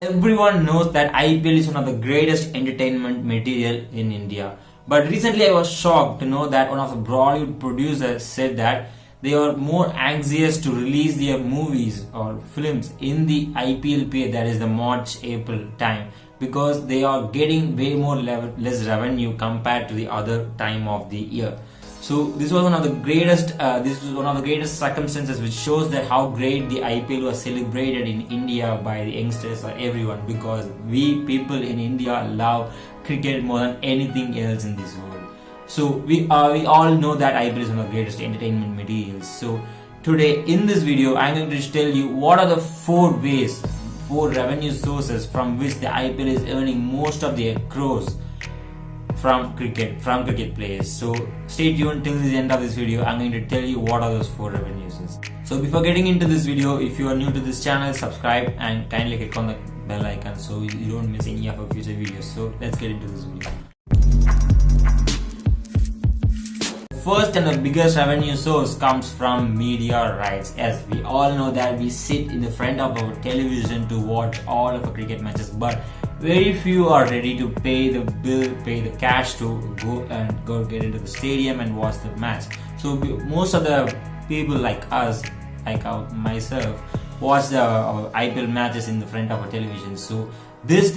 Everyone knows that IPL is one of the greatest entertainment material in India. But recently I was shocked to know that one of the Bollywood producers said that they are more anxious to release their movies or films in the IPL period, that is the March-April time, because they are getting way more less revenue compared to the other time of the year. So this was one of the greatest circumstances which shows that how great the IPL was celebrated in India by the youngsters or everyone, because we people in India love cricket more than anything else in this world. So we all know that IPL is one of the greatest entertainment materials. So today in this video I'm going to tell you what are the four revenue sources from which the IPL is earning most of their crores from cricket players. So stay tuned till the end of this video. I'm going to tell you what are those four revenue sources. So before getting into this video, if you are new to this channel, subscribe and kindly click on the bell icon so you don't miss any of our future videos. So let's get into this video. First and the biggest revenue source comes from media rights. As we all know that we sit in the front of our television to watch all of our cricket matches, but very few are ready to pay the bill, pay the cash to go get into the stadium and watch the match. So most of the people like us, like myself, watch the IPL matches in the front of our television. So this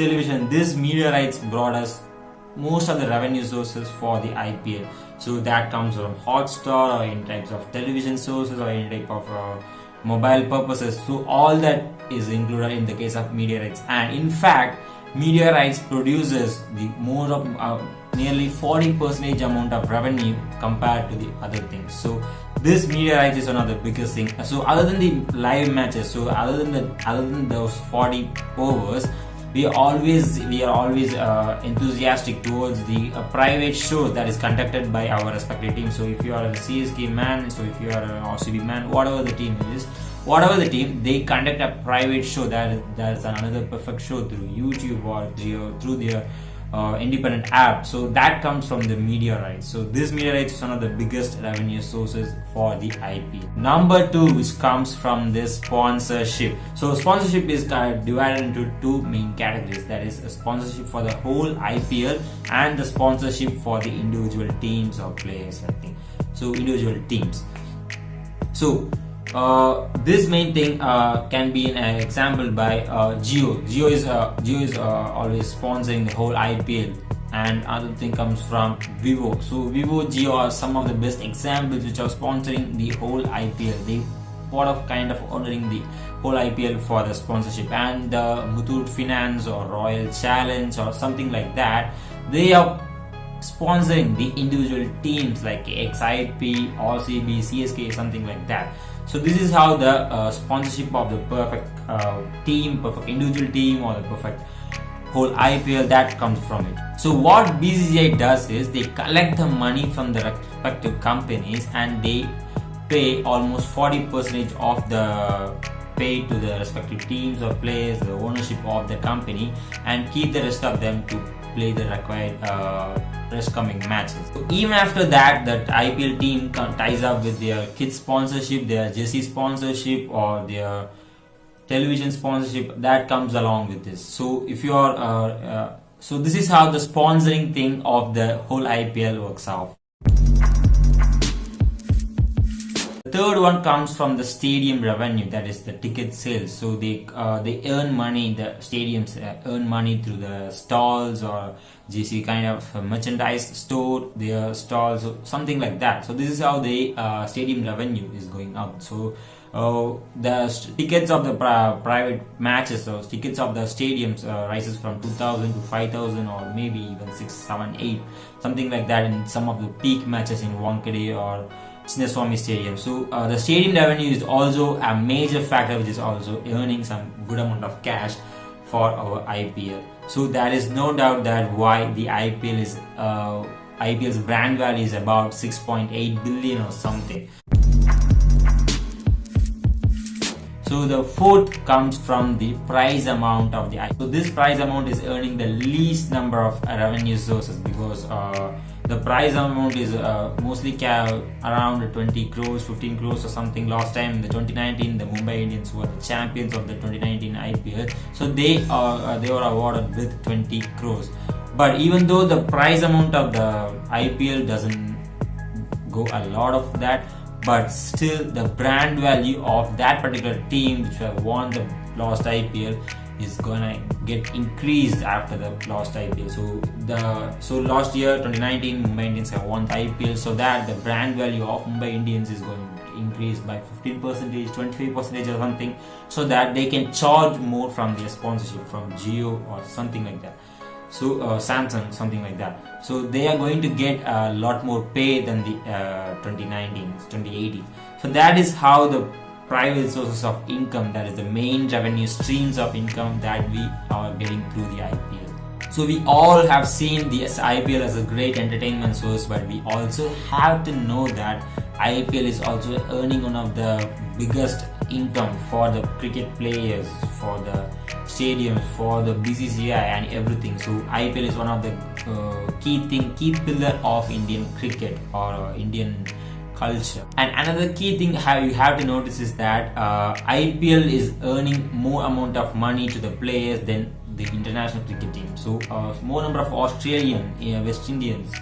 media rights brought us most of the revenue sources for the IPL. So that comes from Hotstar or in types of television sources or in type of mobile purposes. So all that is included in the case of media rights. And in fact, media rights produces the more of nearly 40% amount of revenue compared to the other things. So this media rights is one of the biggest thing. So other than the live matches, so other than those 40 overs, we are always enthusiastic towards the private shows that is conducted by our respective teams. So if you are a CSK man, so if you are an RCB man, whatever the team, they conduct a private show that's another perfect show through YouTube or through their independent app. So that comes from the media rights. So this media rights is one of the biggest revenue sources for the IPL. Number two, which comes from this sponsorship. So sponsorship is divided into two main categories. That is a sponsorship for the whole IPL and the sponsorship for the individual teams or players, I think. So individual teams. So this main thing can be an example by Jio. Jio is always sponsoring the whole IPL, and other thing comes from Vivo. So Vivo, Jio are some of the best examples which are sponsoring the whole IPL. They kind of honoring the whole IPL for the sponsorship. And Muthoot Finance or Royal Challenge or something like that, they are sponsoring the individual teams like XIP, RCB, CSK, something like that. So this is how the sponsorship of the perfect individual team or the perfect whole IPL that comes from it. So what BCCI does is they collect the money from the respective companies and they pay almost 40% of the pay to the respective teams or players, the ownership of the company, and keep the rest of them to play the required rest coming matches. So even after that, that IPL team ties up with their kids sponsorship, their jersey sponsorship or their television sponsorship that comes along with this. So if you are so this is how the sponsoring thing of the whole IPL works out. The third one comes from the stadium revenue, that is the ticket sales. So they earn money, the stadiums earn money through the stalls or GC kind of merchandise store, their stalls, something like that. So this is how the stadium revenue is going up. So the tickets of the private matches, so tickets of the stadiums rises from 2,000 to 5,000 or maybe even 6, 7, 8, something like that in some of the peak matches in Wankhede or Chinnaswamy Stadium. So the stadium revenue is also a major factor which is also earning some good amount of cash for our IPL. So there is no doubt that why the IPL's brand value is about 6.8 billion or something. So the fourth comes from the prize amount of the IPL. So this prize amount is earning the least number of revenue sources because The prize amount is mostly around 20 crores, 15 crores or something. Last time in the 2019, the Mumbai Indians were the champions of the 2019 IPL, so they were awarded with 20 crores. But even though the prize amount of the IPL doesn't go a lot of that, but still the brand value of that particular team which have won the last IPL is gonna get increased after the last IPL. So last year 2019 Mumbai Indians have won the IPL, so that the brand value of Mumbai Indians is going to increase by 15%, 25% or something, so that they can charge more from their sponsorship from Jio or something like that. So Samsung, something like that. So they are going to get a lot more pay than the 2018. So that is how the private sources of income, that is the main revenue streams of income that we are getting through the IPL. So we all have seen the IPL as a great entertainment source, but we also have to know that IPL is also earning one of the biggest income for the cricket players, for the stadiums, for the BCCI and everything. So IPL is one of the key pillar of Indian cricket or Indian culture. And another key thing you have to notice is that IPL is earning more amount of money to the players than the international cricket team. So more number of Australian, West Indians,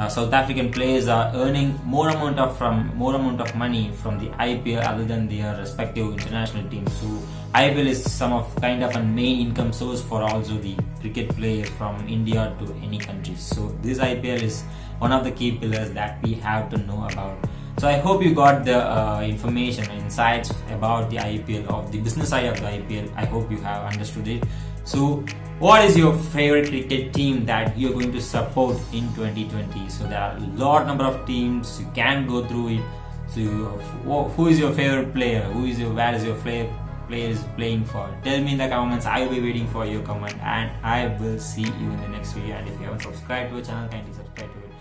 South African players are earning more amount of money from the IPL other than their respective international teams. So IPL is kind of a main income source for also the cricket players from India to any countries. So this IPL is one of the key pillars that we have to know about. So I hope you got the information and insights about the IPL, of the business side of the IPL. I hope you have understood it. So what is your favorite cricket team that you're going to support in 2020? So there are a lot number of teams, you can go through it. So who is your favorite player? Where is your player is playing for? Tell me in the comments. I will be waiting for your comment, and I will see you in the next video. And if you haven't subscribed to our channel, kindly subscribe to it.